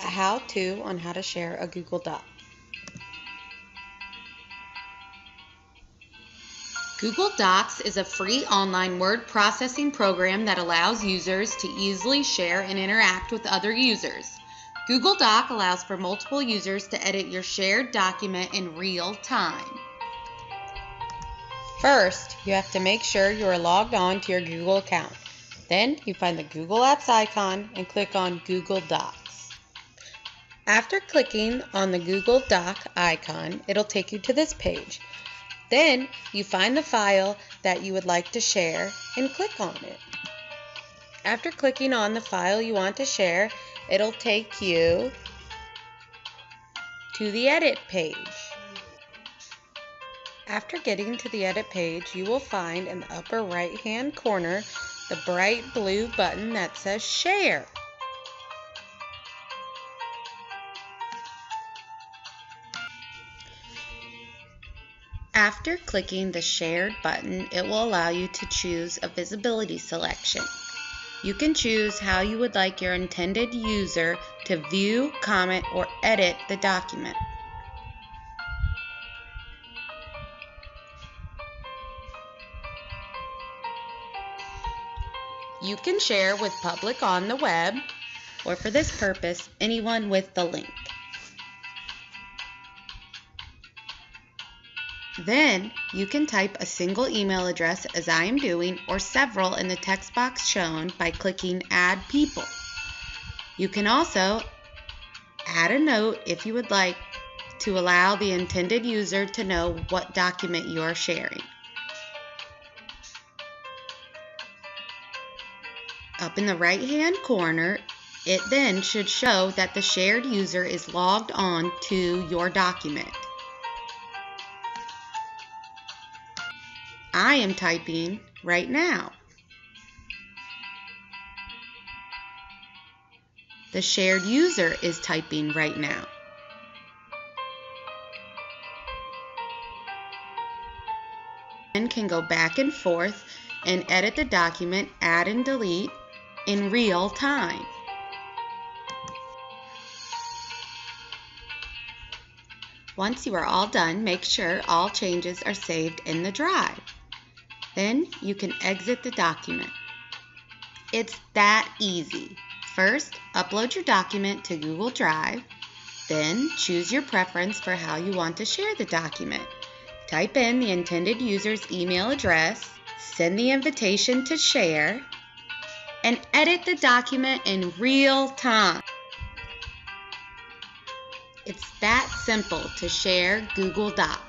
A how-to on how to share a Google Doc. Google Docs is a free online word processing program that allows users to easily share and interact with other users. Google Doc allows for multiple users to edit your shared document in real time. First, you have to make sure you are logged on to your Google account. Then you find the Google Apps icon and click on Google Docs. After clicking on the Google Doc icon, it'll take you to this page. Then you find the file that you would like to share and click on it. After clicking on the file you want to share, it'll take you to the edit page. After getting to the edit page, you will find in the upper right-hand corner the bright blue button that says Share. After clicking the Shared button, it will allow you to choose a visibility selection. You can choose how you would like your intended user to view, comment, or edit the document. You can share with public on the web, or for this purpose, anyone with the link. Then you can type a single email address as I am doing, or several in the text box shown by clicking Add People. You can also add a note if you would like to allow the intended user to know what document you are sharing. Up in the right-hand corner, it then should show that the shared user is logged on to your document. I am typing right now. The shared user is typing right now. And can go back and forth and edit the document, add and delete in real time. Once you are all done, make sure all changes are saved in the drive. Then you can exit the document. It's that easy. First, upload your document to Google Drive. Then choose your preference for how you want to share the document. Type in the intended user's email address, send the invitation to share, and edit the document in real time. It's that simple to share Google Docs.